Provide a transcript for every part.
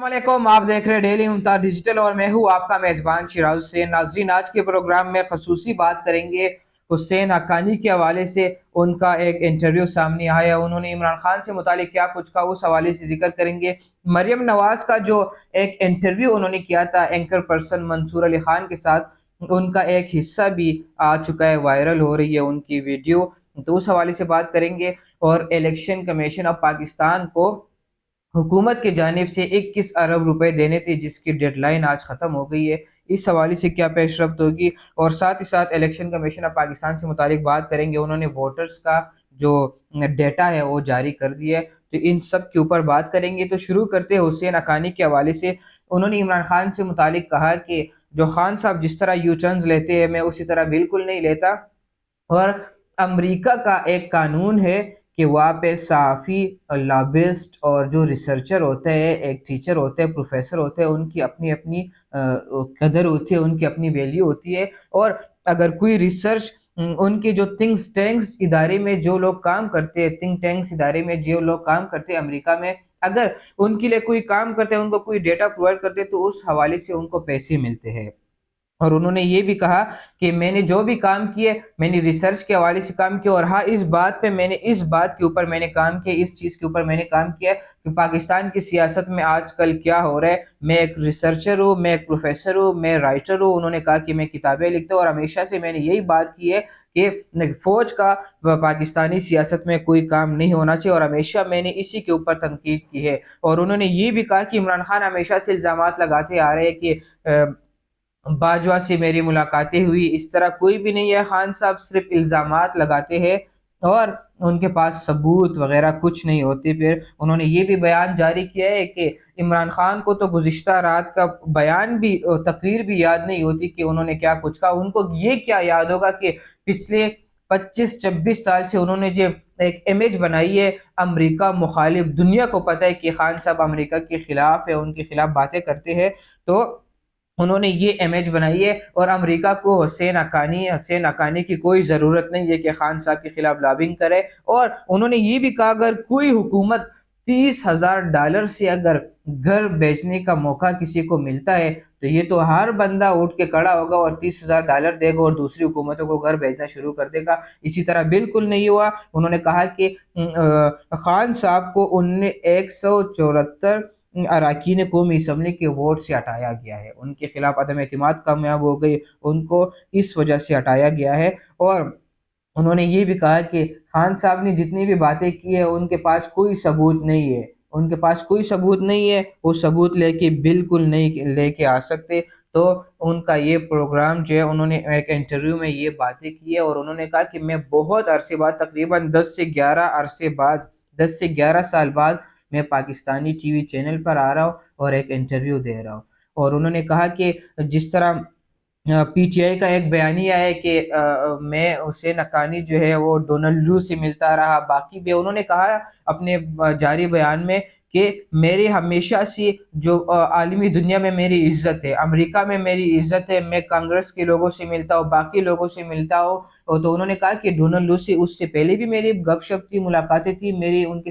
अस्सलामुअलैकुम, आप देख रहे हैं डेली मुमताज डिजिटल और मैं हूं आपका मेज़बान शिराज हुसैन। नाजरीन, आज के प्रोग्राम में खसूसी बात करेंगे हुसैन हक्कानी के हवाले से। उनका एक इंटरव्यू सामने आया, उन्होंने इमरान खान से मुतालिक क्या कुछ कहा, उस हवाले से जिक्र करेंगे। मरियम नवाज का जो एक इंटरव्यू उन्होंने किया था एंकर पर्सन मंसूर अली खान के साथ, उनका एक हिस्सा भी आ चुका है, वायरल हो रही है उनकी वीडियो, तो उस हवाले से बात करेंगे। और इलेक्शन कमीशन ऑफ पाकिस्तान को हुकूमत की जानिब से 21 अरब रुपए देने थे, जिसकी डेडलाइन आज ख़त्म हो गई है। इस हवाले से क्या पेशरफ्त होगी, और साथ ही साथ इलेक्शन कमीशन ऑफ पाकिस्तान से मुतालिक बात करेंगे। उन्होंने वोटर्स का जो डेटा है वो जारी कर दिया है, तो इन सब के ऊपर बात करेंगे। तो शुरू करते हैं हुसैन हक्कानी के हवाले से। उन्होंने इमरान खान से मुतालिक कहा कि जो खान साहब जिस तरह यू टर्न्स लेते हैं, मैं उसी तरह बिल्कुल नहीं लेता। और अमेरिका का एक कानून है कि वहाँ पे सहाफ़ी, लॉबिस्ट और जो रिसर्चर होते हैं, एक टीचर होते हैं, प्रोफेसर होते हैं, उनकी अपनी अपनी कदर होती है, उनकी अपनी वैल्यू होती है। और अगर कोई रिसर्च, उनके जो थिंक टैंक्स इदारे में जो लोग काम करते हैं, थिंक टैंक्स इदारे में जो लोग काम करते हैं अमेरिका में, अगर उनके लिए कोई काम करते हैं, उनको कोई डेटा प्रोवाइड करते हैं, तो उस हवाले से उनको पैसे मिलते हैं। और उन्होंने ये भी कहा कि मैंने जो भी काम किए, मैंने रिसर्च के हवाले से काम किया। और हाँ, इस बात के ऊपर मैंने काम किया, इस चीज़ के ऊपर मैंने काम किया कि पाकिस्तान की सियासत में आजकल क्या हो रहा है। मैं एक रिसर्चर हूँ, मैं एक प्रोफेसर हूँ, मैं राइटर हूँ। उन्होंने कहा कि मैं किताबें लिखता हूँ, और हमेशा से मैंने यही बात की है कि फ़ौज का पाकिस्तानी सियासत में कोई काम नहीं होना चाहिए, और हमेशा मैंने इसी के ऊपर तनकीद की है। और उन्होंने ये भी कहा कि इमरान खान हमेशा से इल्ज़ामात लगाते आ रहे हैं कि बाजवा से मेरी मुलाकातें हुई, इस तरह कोई भी नहीं है। खान साहब सिर्फ इल्ज़ामात लगाते हैं और उनके पास सबूत वगैरह कुछ नहीं होते। फिर उन्होंने ये भी बयान जारी किया है कि इमरान खान को तो गुज़िश्ता रात का बयान भी, तकरीर भी याद नहीं होती कि उन्होंने क्या कुछ कहा। उनको ये क्या याद होगा कि पिछले 25-26 साल से उन्होंने जो एक इमेज बनाई है अमेरिका मुखालिफ, दुनिया को पता है कि खान साहब अमेरिका के खिलाफ है, उनके खिलाफ बातें करते हैं। तो उन्होंने ये इमेज बनाई है, और अमेरिका को हुसैन हक्कानी की कोई ज़रूरत नहीं है कि खान साहब के खिलाफ लॉबिंग करे। और उन्होंने ये भी कहा, अगर कोई हुकूमत $30,000 से अगर घर बेचने का मौका किसी को मिलता है, तो ये तो हर बंदा उठ के खड़ा होगा और $30,000 देगा और दूसरी हुकूमतों को घर बेचना शुरू कर देगा। इसी तरह बिल्कुल नहीं हुआ। उन्होंने कहा कि खान साहब को उनने 174 अरकान कौमी असम्बली के वोट से हटाया गया है, उनके खिलाफ अदम एतमाद कामयाब हो गई, उनको इस वजह से हटाया गया है। और उन्होंने ये भी कहा कि खान साहब ने जितनी भी बातें की है, उनके पास कोई सबूत नहीं है, उनके पास कोई सबूत नहीं है, वो सबूत लेके बिल्कुल नहीं लेके आ सकते। तो उनका ये प्रोग्राम जो है, उन्होंने एक इंटरव्यू में ये बातें की है, और उन्होंने कहा कि मैं बहुत अरसे बाद, तकरीबन 10 से 11 साल बाद मैं पाकिस्तानी टीवी चैनल पर आ रहा हूँ और एक इंटरव्यू दे रहा हूँ। और उन्होंने कहा कि जिस तरह पीटीआई का एक बयानिया है कि मैं हुसैन हक्कानी जो है वो डोनाल्ड लू से मिलता रहा, बाकी भी उन्होंने कहा अपने जारी बयान में कि मेरी हमेशा से जो आलमी दुनिया में मेरी इज्जत है, अमेरिका में मेरी इज्जत है, मैं कांग्रेस के लोगों से मिलता हूँ, बाकी लोगों से मिलता हूँ। और तो उन्होंने कहा कि डोनाल्ड लू से उससे पहले भी मेरी गपशप थी, मुलाकातें थी मेरी उनके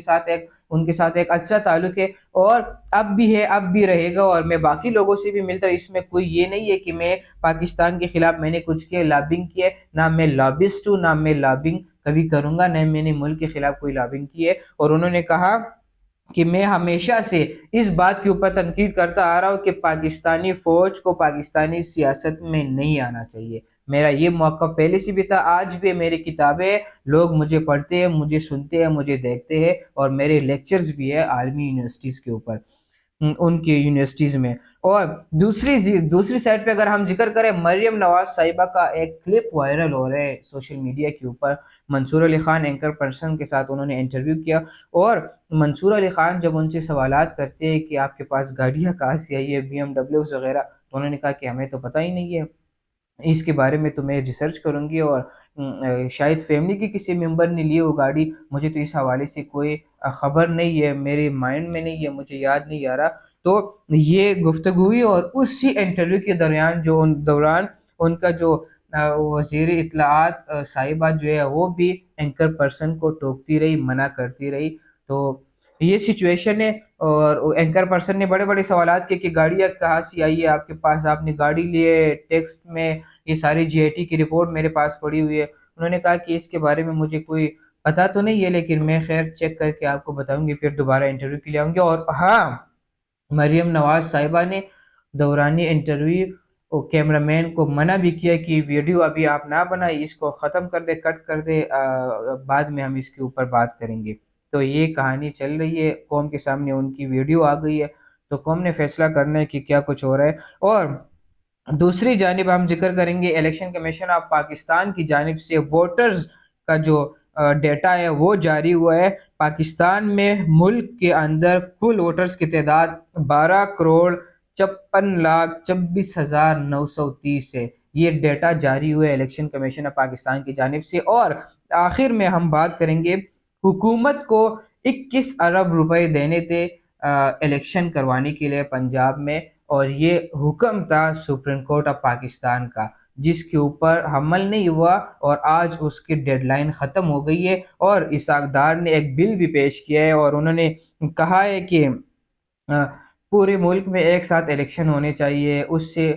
साथ एक अच्छा ताल्लुक है, और अब भी है, अब भी रहेगा, और मैं बाकी लोगों से भी मिलता हूँ। इसमें कोई ये नहीं है कि मैं पाकिस्तान के खिलाफ मैंने कुछ किया, लॉबिंग किया, ना मैं लॉबिस्ट हूँ, ना मैं लॉबिंग कभी करूंगा, ना मैंने मुल्क के खिलाफ कोई लॉबिंग की है। और उन्होंने कहा कि मैं हमेशा से इस बात के ऊपर तनकीद करता आ रहा हूँ कि पाकिस्तानी फौज को पाकिस्तानी सियासत में नहीं आना चाहिए। मेरा ये मौका पहले से भी था, आज भी। मेरी किताबें लोग मुझे पढ़ते हैं, मुझे सुनते हैं, मुझे देखते हैं, और मेरे लेक्चर्स भी है आलमी यूनिवर्सिटीज़ के ऊपर, उनकी यूनिवर्सिटीज़ में। और दूसरी साइड पे अगर हम जिक्र करें, मरियम नवाज साहिबा का एक क्लिप वायरल हो रहा है सोशल मीडिया के ऊपर। मंसूर अली खान एंकर पर्सन के साथ उन्होंने इंटरव्यू किया, और मंसूर अली खान जब उनसे सवालात करते हैं कि आपके पास गाड़ियाँ कहाँ से आई है, BMW वगैरह, तो उन्होंने कहा कि हमें तो पता ही नहीं है, इसके बारे में तो मैं रिसर्च करूँगी, और शायद फैमिली के किसी मेंबर ने ली हो गाड़ी, मुझे तो इस हवाले से कोई ख़बर नहीं है, मेरे माइंड में नहीं है, मुझे याद नहीं आ रहा। तो ये गुफ्तगू हुई, और उसी इंटरव्यू के दौरान उनका जो वज़ीर इत्तलाआत साहिबा जो है, वो भी एंकर पर्सन को टोकती रही, मना करती रही। तो یہ سچویشن ہے۔ اور اینکر پرسن نے بڑے بڑے سوالات کیے کہ گاڑیاں کہاں سے آئی ہے آپ کے پاس، آپ نے گاڑی لیے، ٹیکسٹ میں یہ ساری جی آئی ٹی کی رپورٹ میرے پاس پڑی ہوئی ہے۔ انہوں نے کہا کہ اس کے بارے میں مجھے کوئی پتا تو نہیں ہے، لیکن میں خیر چیک کر کے آپ کو بتاؤں گی، پھر دوبارہ انٹرویو کے لیے آؤں گی۔ اور ہاں، مریم نواز صاحبہ نے دوران انٹرویو کیمرہ مین کو منع بھی کیا کہ ویڈیو ابھی آپ نہ بنائیں، اس کو ختم کر دے، کٹ کر دے، بعد میں ہم اس کے اوپر بات کریں گے۔ تو یہ کہانی چل رہی ہے، قوم کے سامنے ان کی ویڈیو آ گئی ہے، تو قوم نے فیصلہ کرنا ہے کہ کیا کچھ ہو رہا ہے۔ اور دوسری جانب ہم ذکر کریں گے الیکشن کمیشن آف پاکستان کی جانب سے ووٹرز کا جو ڈیٹا ہے وہ جاری ہوا ہے۔ پاکستان میں ملک کے اندر کل ووٹرز کی تعداد 12,56,26,930 ہے۔ یہ ڈیٹا جاری ہوئے الیکشن کمیشن آف پاکستان کی جانب سے۔ اور آخر میں ہم بات کریں گے، حکومت کو 21 ارب روپے دینے تھے الیکشن کروانے کے لیے پنجاب میں، اور یہ حکم تھا سپریم کورٹ آف پاکستان کا، جس کے اوپر عمل نہیں ہوا، اور آج اس کی ڈیڈ لائن ختم ہو گئی ہے۔ اور اسحاق ڈار نے ایک بل بھی پیش کیا ہے، اور انہوں نے کہا ہے کہ پورے ملک میں ایک ساتھ الیکشن ہونے چاہیے، اس سے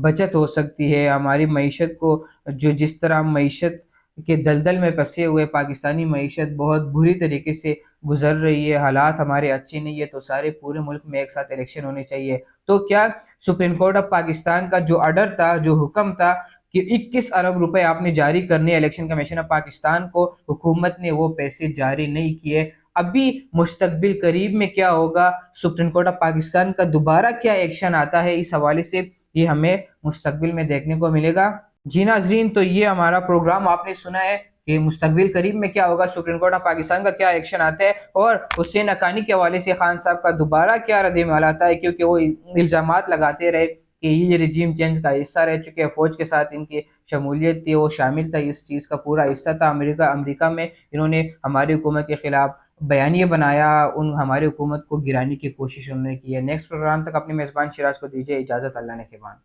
بچت ہو سکتی ہے ہماری معیشت کو، جو جس طرح معیشت کے دلدل میں پھنسے ہوئے پاکستانی معیشت بہت بری طریقے سے گزر رہی ہے، حالات ہمارے اچھے نہیں ہے، تو سارے پورے ملک میں ایک ساتھ الیکشن ہونے چاہیے۔ تو کیا سپریم کورٹ آف پاکستان کا جو آرڈر تھا، جو حکم تھا کہ 21 ارب روپے آپ نے جاری کرنے الیکشن کمیشن آف پاکستان کو، حکومت نے وہ پیسے جاری نہیں کیے۔ ابھی مستقبل قریب میں کیا ہوگا، سپریم کورٹ آف پاکستان کا دوبارہ کیا ایکشن آتا ہے اس حوالے سے، یہ ہمیں مستقبل میں دیکھنے کو ملے گا۔ جی ناظرین، تو یہ ہمارا پروگرام آپ نے سنا ہے کہ مستقبل قریب میں کیا ہوگا، سپریم کورٹ آف پاکستان کا کیا ایکشن آتا ہے، اور حسین حقانی کے حوالے سے خان صاحب کا دوبارہ کیا رد عمل آتا ہے، کیونکہ وہ الزامات لگاتے رہے کہ یہ رجیم چینج کا حصہ رہ چکے ہیں، فوج کے ساتھ ان کی شمولیت تھی، وہ شامل تھا، اس چیز کا پورا حصہ تھا۔ امریکہ میں انہوں نے ہماری حکومت کے خلاف بیانیہ بنایا، ہماری حکومت کو گرانے کی کوشش انہوں نے کی ہے۔ نیکسٹ پروگرام تک اپنے میزبان شیراز کو دیجیے اجازت، اللہ نے کے بان۔